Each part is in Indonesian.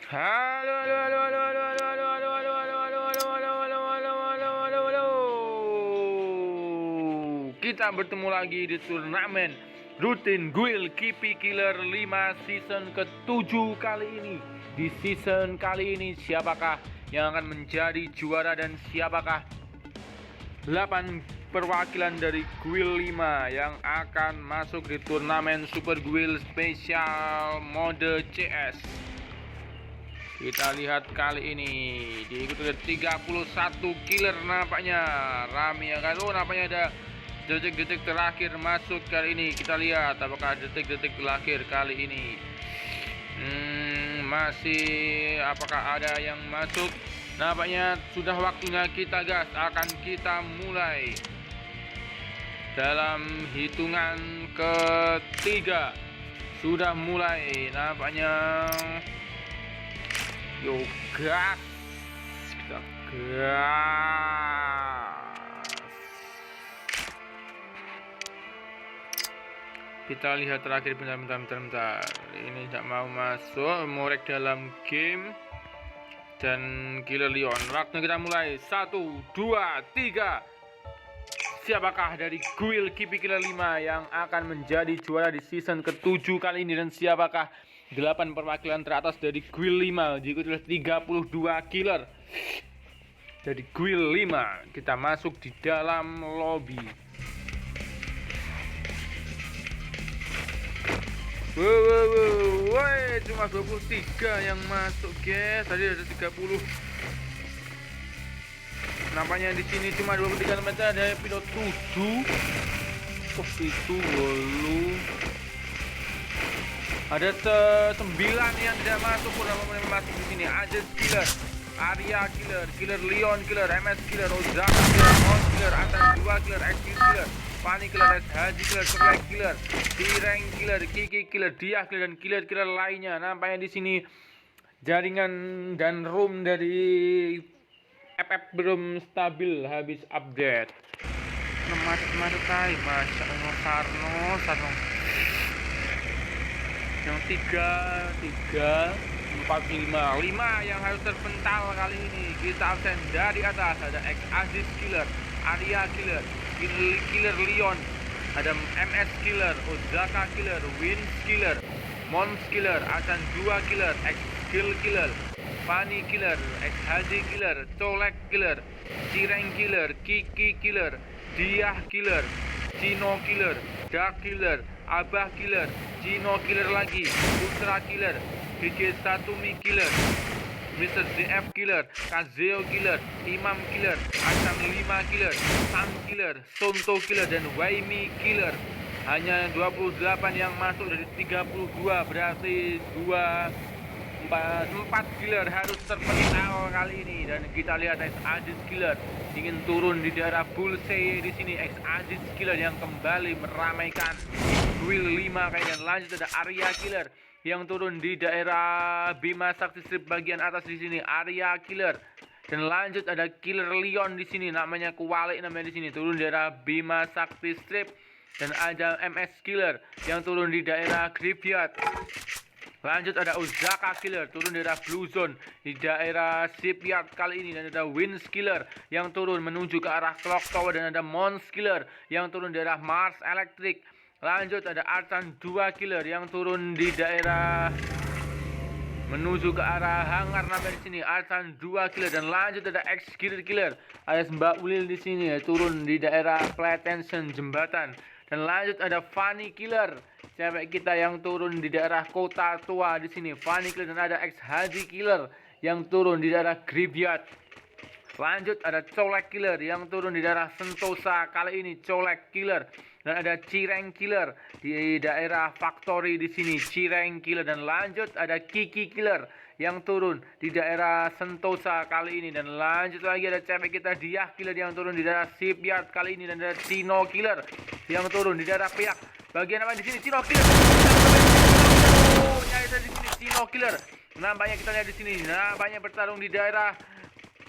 Halo, halo, halo, halo, halo, halo, halo, halo, halo, halo, halo, halo, halo, halo, halo, halo, halo. Kita bertemu lagi di turnamen rutin Guild KP Killer 5 season ke-7 kali ini. Di season kali ini siapakah yang akan menjadi juara dan siapakah 8 perwakilan dari Guild 5 yang akan masuk di turnamen Super Guild Special mode CS. Kita lihat kali ini diikuti oleh 31 killer nampaknya. Rame ya kan. Nampaknya ada detik-detik terakhir masuk kali ini. Kita lihat apakah detik-detik terakhir kali ini masih apakah ada yang masuk. Nampaknya sudah waktunya kita gas. Akan kita mulai dalam hitungan ketiga. Sudah mulai nampaknya. Yo gas, kita gas. Kita lihat terakhir, bentar. Ini tidak mau masuk, morek dalam game. Dan Killer Leon. Waktunya kita mulai. 1, 2, 3. Siapakah dari Guild KP Killer 5 yang akan menjadi juara di season ke-7 kali ini, dan siapakah 8 perwakilan teratas dari Guild 5 diikuti oleh 32 killer dari Guild 5. Kita masuk di dalam lobby. Woi, cuma 23 yang masuk, guys. Tadi ada 30. Nampaknya di sini cuma 23 teman, ada pilot 7. Oh, itu dulu. Ada 9 yang tidak masuk, kurang masuk di sini. Aziz Killer, Arya Killer, Killer Leon Killer, MS Killer, Ozaka Killer, On Killer, Atan 2 Killer, Exil Killer, Pani Killer, Haji Killer, Soplek Killer, Tireng Killer, Kiki Killer, Diah Killer, dan killer-killer lainnya. Nampaknya di sini jaringan dan room dari FF belum stabil habis update. Macet-macet kai, Masya Allah, Sarno. Yang 3, 4, 5 yang harus terpental kali ini. Kita absen dari atas. Ada Aziz Killer, Arya Killer, Killer Leon, ada MS Killer, Ozaka Killer, Wins Killer, Mons Killer, Asan 2 Killer, Kill Killer, Pani Killer, Haji Killer, Colek Killer, Cireng Killer, Kiki Killer, Diah Killer, Cino Killer, Dark Killer, Abah Killer, Cino Killer lagi, Putra Killer, BG Satumi Killer, Mr. DF Killer, Kazeo Killer, Imam Killer, Asam 5 Killer, Sam Killer, Sonto Killer, dan Waimi Killer. Hanya 28 yang masuk dari 32, berarti 4 killer harus terpental kali ini. Dan kita lihat Aziz Killer ingin turun di daerah Bullseye di sini. Aziz Killer yang kembali meramaikan Guild 5 kayaknya. Lanjut ada Arya Killer yang turun di daerah Bima Sakti Strip bagian atas di sini. Arya Killer. Dan lanjut ada Killer Leon di sini, namanya Kuwalik namanya di sini, turun di daerah Bima Sakti Strip. Dan ada MS Killer yang turun di daerah Graveyard. Lanjut ada Ozaka Killer turun di daerah Blue Zone di daerah Shipyard kali ini. Dan ada Wins Killer yang turun menuju ke arah Clock Tower. Dan ada Mons Killer yang turun di daerah Mars Electric. Lanjut ada Artan 2 Killer yang turun di daerah menuju ke arah hangar namanya di sini. Artan 2 Killer. Dan lanjut ada X Killer alias Mbak Ulil di sini ya, turun di daerah Play Tension jembatan. Dan lanjut ada Fanny Killer, cewek kita yang turun di daerah Kota Tua di sini. Fanny Killer. Dan ada X Haji Killer yang turun di daerah Graveyard. Lanjut ada Colek Killer yang turun di daerah Sentosa kali ini. Colek Killer. Dan ada Cireng Killer di daerah Factory di sini. Cireng Killer. Dan lanjut ada Kiki Killer yang turun di daerah Sentosa kali ini. Dan lanjut lagi ada cewek kita Diah Killer yang turun di daerah Shipyard kali ini. Dan ada Cino Killer yang turun di daerah Piak. Bagian apa di sini? Cino Killer. Nyari di sini Cino Killer. Nampaknya kita lihat di sini. Nampaknya bertarung di daerah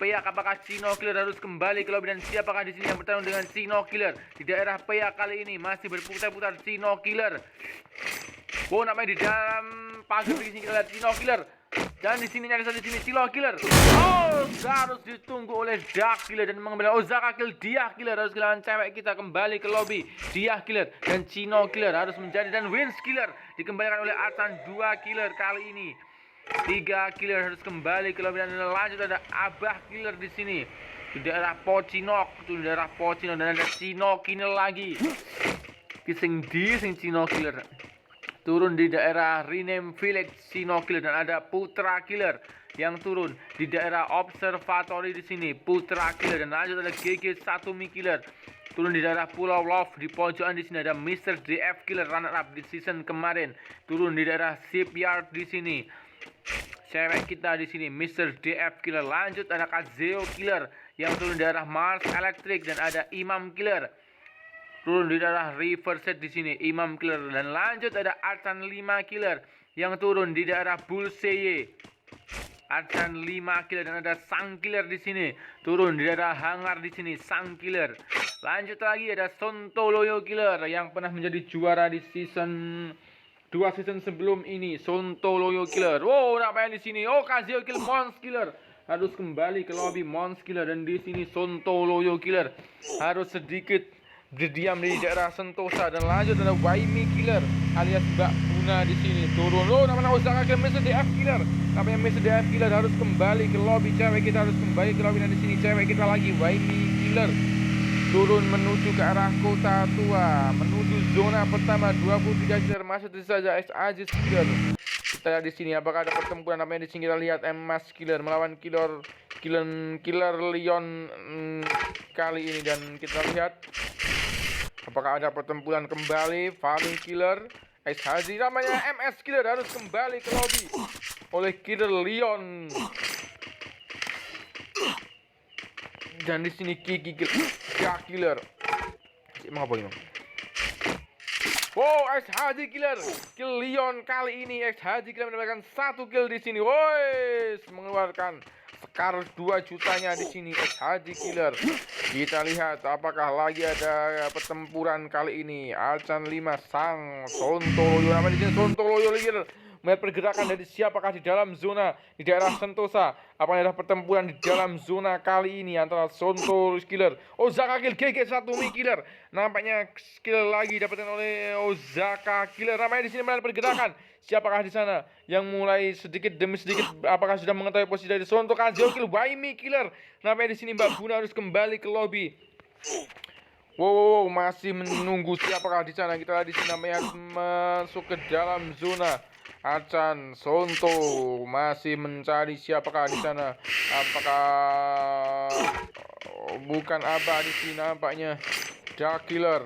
Peyak. Apakah Cino Killer harus kembali ke lobby, dan siapakah di sini yang bertarung dengan Cino Killer di daerah Peyak kali ini? Masih berputar-putar Cino Killer. Oh, namanya di dalam pagar di sini kita lihat Cino Killer. Dan di sini ada di sini Silo Killer. Oh, harus ditunggu oleh Dark Killer dan mengambil Ozaka Kill. Dia Killer harus kehilangan cewek kita kembali ke lobby. Dia Killer dan Chino Killer harus menjadi dan Wins Killer dikembalikan oleh Arsan. 2 Killer kali ini. 3 Killer harus kembali ke lobby dan lanjut ada Abah Killer di sini. Di daerah Pocinok, di daerah Pocinok dan ada Chino Killer lagi. Kising di sing Chino Killer. Turun di daerah Rename Village Chino Killer dan ada Putra Killer yang turun di daerah Observatory di sini. Putra Killer dan lanjut ada GG Satumi Killer turun di daerah Pulau Love di pojokan di sini ada Mr. DF Killer runner up di season kemarin turun di daerah Shipyard di sini. Cewek kita di sini Mr. DF Killer. Lanjut ada Kazeo Killer yang turun di daerah Mars Electric dan ada Imam Killer turun di daerah Riverside di sini. Imam Killer dan lanjut ada Arsan 5 Killer yang turun di daerah Bulseye. Arsan 5 Killer dan ada Sang Killer di sini turun di daerah Hangar di sini. Sang Killer. Lanjut lagi ada Sontoloyo Killer yang pernah menjadi juara di season 2 season sebelum ini. Sontoloyo Killer. Wow, namanya di sini. Oh, Kazeo Kill Mons Killer harus kembali ke lobby. Mons Killer dan di sini Sontoloyo Killer harus sedikit berdiam di daerah Sentosa dan lanjut ada Waimi Killer alias Mbak Buna di sini turun. Oh, namanya Ozaka Kill Mr. DF Killer. Namanya Mr. DF Killer harus kembali ke lobby. Cewek kita harus kembali ke lobby dan di sini cewek kita lagi Waimi Killer turun menuju ke arah kota tua, menuju zona pertama. 23 Killer masih tersisa saja Aziz Killer. Kita lihat di sini apakah ada pertempuran. Namanya di sini kita lihat Emas Killer melawan Killer Leon kali ini dan kita lihat apakah ada pertempuran kembali. Farming Killer Haji namanya MS Killer harus kembali ke lobby oleh Killer Leon. Dan di sini Kiki Killer. Emang apa ini? Wow, Haji Killer Kill Leon kali ini. Haji Killer mendapatkan 1 kill di sini. Woi, mengeluarkan Sekar 2 jutanya di sini Haji Killer. Kita lihat apakah lagi ada pertempuran kali ini. Arsan 5 Sang Sontoloyo. Namanya di sini Sontoloyo Killer. Melihat pergerakan dari siapakah di dalam zona di daerah Sentosa. Apakah ada pertempuran di dalam zona kali ini antara Sontoloyo Killer. Ozaka Kill GG Satumi Killer. Nampaknya skill lagi dapatkan oleh Ozaka Killer. Namanya di sini melihat pergerakan. Siapakah di sana yang mulai sedikit demi sedikit apakah sudah mengetahui posisi dari Sonto Kazeo Kill Waimi Killer. Namanya di sini Mbak Buna harus kembali ke lobby. Wow, masih menunggu siapakah di sana. Kita lihat di sini namanya masuk ke dalam zona. Arsan Sonto masih mencari siapakah di sana. Apakah bukan Abah di sini nampaknya. Dark Killer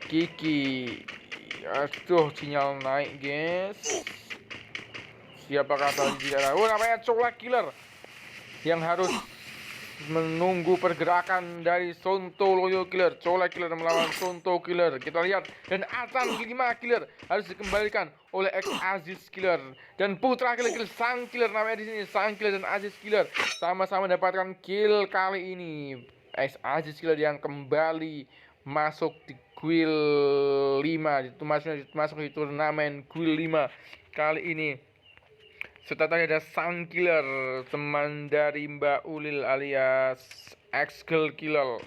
Kiki. Aduh, sinyal naik guys. Siapakah tadi di daerah? Oh, namanya Colek Killer yang harus menunggu pergerakan dari Sontoloyo Killer. Colek Killer melawan Sonto Killer. Kita lihat dan Arsan 5 Killer harus dikembalikan oleh Aziz Killer dan Putra Killer Sang Killer. Namanya di sini Sang Killer dan Aziz Killer sama-sama mendapatkan kill kali ini. Aziz Killer yang kembali masuk di Guild 5 itu masuk di turnamen Guild 5 kali ini. Serta tadi ada Sang Killer, teman dari Mbak Ulil alias X-Girl Killer.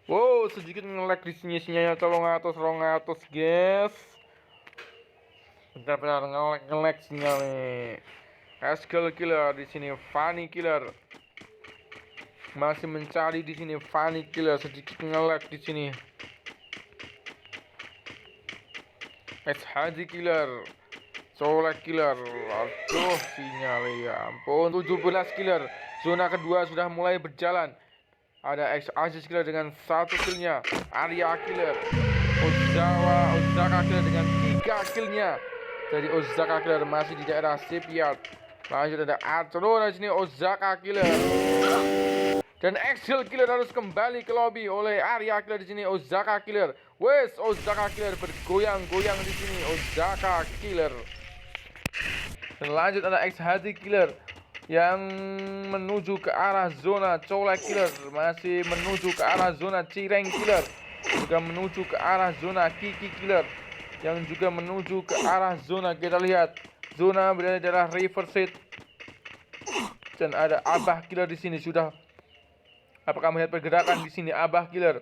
Wow, sedikit nge-lag di sini sinyalnya. Tolong atas guys. Benar-benar nge-lag sinyalnya. X-Girl Killer di sini. Funny Killer masih mencari di sini. Funny Killer sedikit nge-lag di sini. Haji Killer, Colek Killer. Aduh, sinyal ya ampun. 17 Killer. Zona kedua sudah mulai berjalan. Ada Aziz Killer dengan 1 killnya. Arya Killer. Ozaka Killer dengan 3 killnya. Jadi Ozaka Killer masih di daerah Shipyard. Lanjut ada Arturo di sini Ozaka Killer. Dan Excel Killer harus kembali ke lobby oleh Arya Killer di sini. Ozaka Killer. Wes, Ozaka Killer bergoyang-goyang di sini. Ozaka Killer. Dan lanjut ada Haji Killer yang menuju ke arah zona. Colek Killer masih menuju ke arah zona. Cireng Killer juga menuju ke arah zona. Kiki Killer yang juga menuju ke arah zona. Kita lihat zona berada di daerah Riverside. Dan ada Abah Killer di sini sudah. Apakah melihat pergerakan di sini Abah Killer?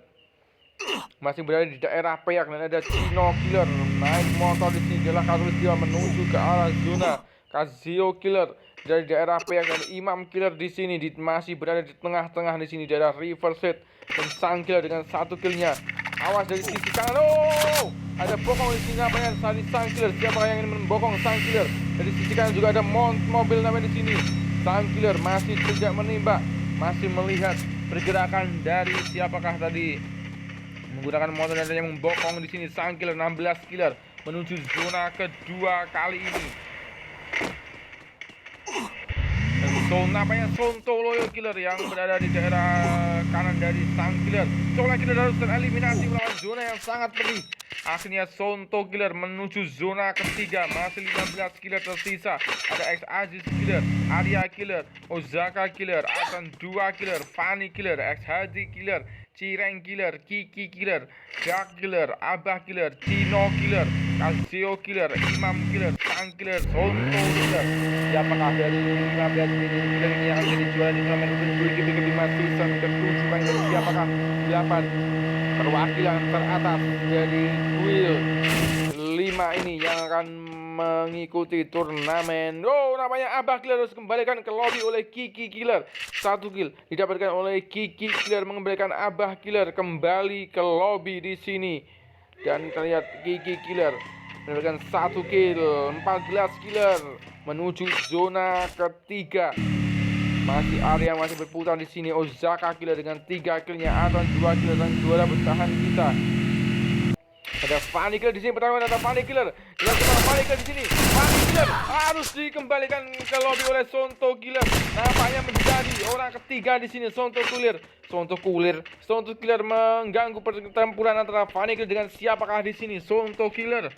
Masih berada di daerah Peak dan ada Cino Killer naik motor di sini adalah Katulistiwa menuju ke arah zona. Kazio Killer dari daerah Peak dan Imam Killer di sini masih berada di tengah-tengah di sini daerah Riverside dan Sang Killer dengan 1 killnya. Awas dari sisi kanan. Oh, ada bokong di sini namanya dari Sang Killer. Siapa yang ingin membokong Sang Killer? Dari sisi kanan juga ada mobil namanya di sini. Sang Killer masih tidak menembak, masih melihat pergerakan dari siapakah tadi menggunakan motor dan yang membokong di sini. Sang Killer 16 killer menuju zona kedua kali ini. Dan zona apanya Sontoloyo Killer yang berada di daerah kanan dari Sang Killer. Sontoloyo Killer harus tereliminasi melawan zona yang sangat pedih. Akhirnya Sonto Killer menuju zona ketiga. Masih 15 killer tersisa. Ada X Aziz Killer, Arya Killer, Ozaka Killer, Asan 2 Killer, Fanny Killer, X Haji Killer, Cireng Killer, Kiki Killer, Jack Killer, Abah Killer, Tino Killer, Kazio Killer, Imam Killer, Sang Killer, Sonto Killer. Siapakah dari 15 killer ini yang akan dijual di turnamen Ultimate 5 season ke-7 kan? Siapakah 8 perwakilan teratas dari Will 5 ini yang akan mengikuti turnamen? Oh, namanya Abah Killer harus kembalikan ke lobby oleh Kiki Killer. 1 kill didapatkan oleh Kiki Killer mengembalikan Abah Killer kembali ke lobby di sini. Dan kita lihat Kiki Killer mendapatkan 1 kill, 14 killer menuju zona ketiga. Masih Arya masih berputar di sini. Ozaka Killer dengan 3 killnya, Aton 2 killer dan juara bertahan kita. Ada Fanny Killer di sini, pertarungan ada Fanny Killer. Dengan Fanny Killer di sini, Fanny Killer harus dikembalikan ke lobby oleh Sonto Killer. Nampaknya menjadi orang ketiga di sini Sonto Killer. Sonto Killer mengganggu pertempuran antara Fanny Killer dengan siapakah di sini? Sonto Killer.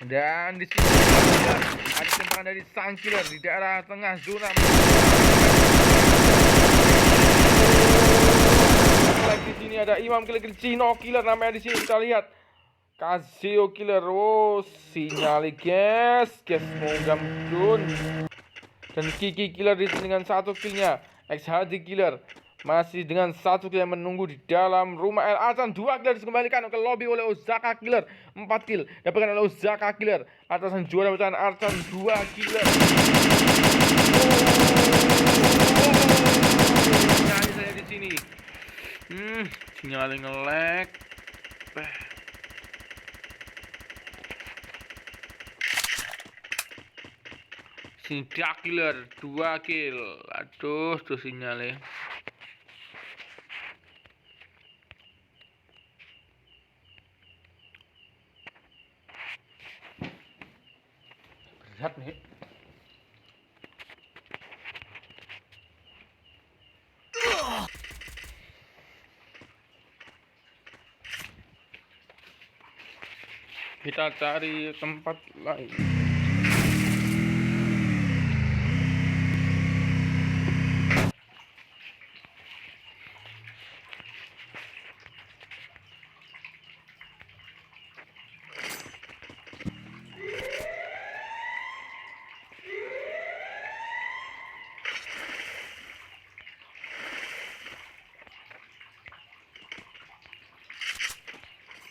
Dan di sini ada tembakan dari Sang Killer di daerah tengah zona. Lagi di sini ada Imam Killer, Cino Killer namanya di sini kita lihat. Kazio Killer, oh sinyali guys, semoga muncul. Dan Kiki Killer di sini dengan 1 killnya. X Hadi Killer masih dengan 1 kill menunggu di dalam rumah. El Asan 2 kill dikembalikan ke lobby oleh Ozaka Killer. 4 kill dapatkan oleh Ozaka Killer. Atasan juara bertahan Arsan 2 killer. Sinyal saya di sini. Sinyal nge-lag. Sini Dark Killer 2 kill. Aduh, tuh sinyalnya. Berat nih. Kita cari tempat lain.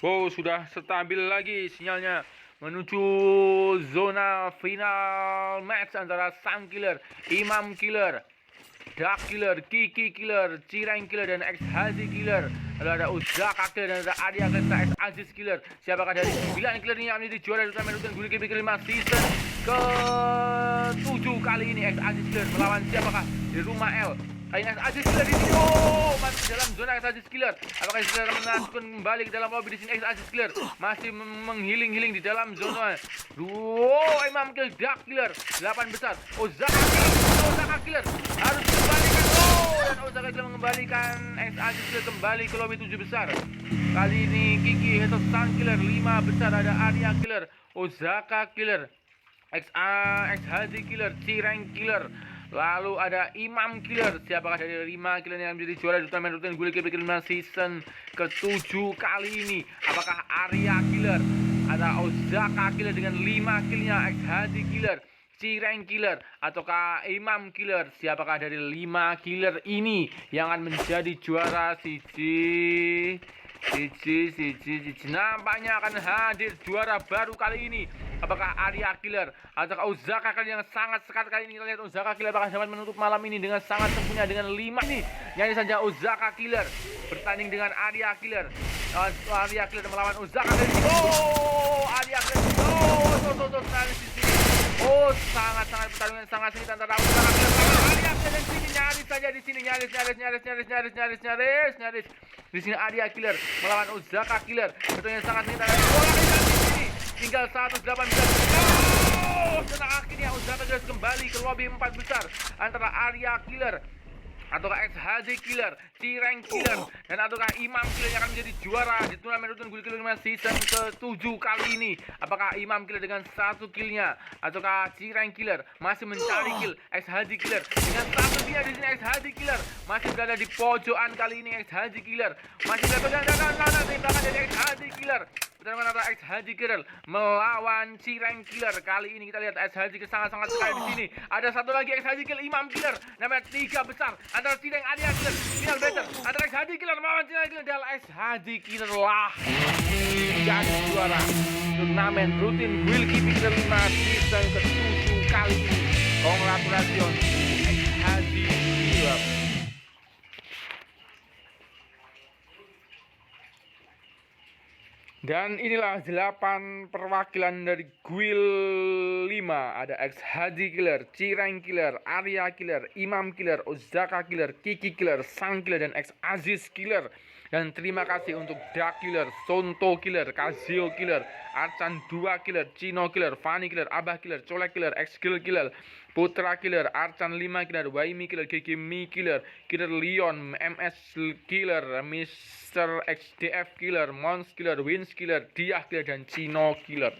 Wow, sudah stabil lagi sinyalnya menuju zona final match antara Sang Killer, Imam Killer, Dark Killer, Kiki Killer, Cireng Killer dan X Haji Killer. Lalu ada Ozaka Killer dan ada Arya Killer, X Aziz Killer. Siapakah dari 9 killer ini yang menjadi juara di turnamen Guli Killer 5 season ke-7 kali ini? X Aziz Killer melawan siapakah di rumah L? X Aziz Killer di sini. Oh, masih dalam zona X Aziz Killer. Apakah X Aziz mengajukan kembali ke dalam lobby di sini? X Aziz Killer masih menghiling-hiling di dalam zona. Imam Killer, Dark Killer 8 besar. Ozaka Killer harus kembalikan. Dan Ozaka Killer mengembalikan X Aziz Killer kembali ke lobby 7 besar. Kali ini Kiki atau Sang Killer 5 besar. Ada Arya Killer, Ozaka Killer, X Haji Killer, Cireng Killer. Lalu ada Imam Killer. Siapakah dari 5 killer yang menjadi juara di turnamen Guli Killer 5 season ke-7 kali ini? Apakah Arya Killer Ada Ozaka Killer dengan 5 killnya, X Hadi Killer, Cireng Killer, ataukah Imam Killer? Siapakah dari 5 killer ini yang akan menjadi juara? Siji. Nampaknya akan hadir juara baru kali ini. Apakah Arya Killer atau Ozaka Killer yang sangat sekat kali ini? Kita lihat Ozaka Killer bakal dapat menutup malam ini dengan sangat sempurna dengan 5 ini. Nyanyi saja Ozaka Killer bertanding dengan Arya Killer. Arya Killer melawan Ozaka Killer. Oh, Arya Killer. Sangat pertarungan sangat sengit antara Ozaka Killer melawan Arya Killer. Dan sini nyaris saja di sini nyaris. Di sini Arya Killer melawan Ozaka Killer. Pertarungan sangat sengit antara di sini. Tinggal 118. Dan akhirnya Ozaka Killer kembali ke lobby 4 besar antara Arya Killer ataukah X Hadi Killer, Cireng Killer, dan ataukah Imam Killer yang akan menjadi juara di turnamen Rutin Guil Killer 5 season ke-7 kali ini. Apakah Imam Killer dengan 1 killnya ataukah Cireng Killer masih mencari kill? X Hadi Killer dengan 1 killnya di sini. X Hadi Killer masih berada di pojokan kali ini. X Hadi Killer masih berada di belakang dari X Hadi Killer. Pertarungan antara X Hadi Killer melawan Cireng Killer. Kali ini kita lihat X Hadi Killer sangat sekali di sini. Ada satu lagi X Hadi Killer, Imam Killer. Namanya 3 besar antara Cireng Arya Killer. Final battle antara X Hadi Killer melawan Cireng Killer. Dan X Hadi Killer lah jadi juara turnamen rutin Guil Killer 5 season ke-7 kali ini. Congratulations X Hadi Killer. Dan inilah 8 perwakilan dari Guil 5. Ada X Hadi Killer, Cireng Killer, Arya Killer, Imam Killer, Ozaka Killer, Kiki Killer, Sang Killer, dan X Aziz Killer. Dan terima kasih untuk Dark Killer, Sonto Killer, Kazio Killer, Arcan 2 Killer, Cino Killer, Fanny Killer, Abah Killer, Colek Killer, X Kill Killer, Putra Killer, Arcan 5 Killer, Waimi Killer, Kiki Mi Killer, Killer Leon, MS Killer, Mr. XDF Killer, Mons Killer, Wins Killer, Diah Killer, dan Cino Killer.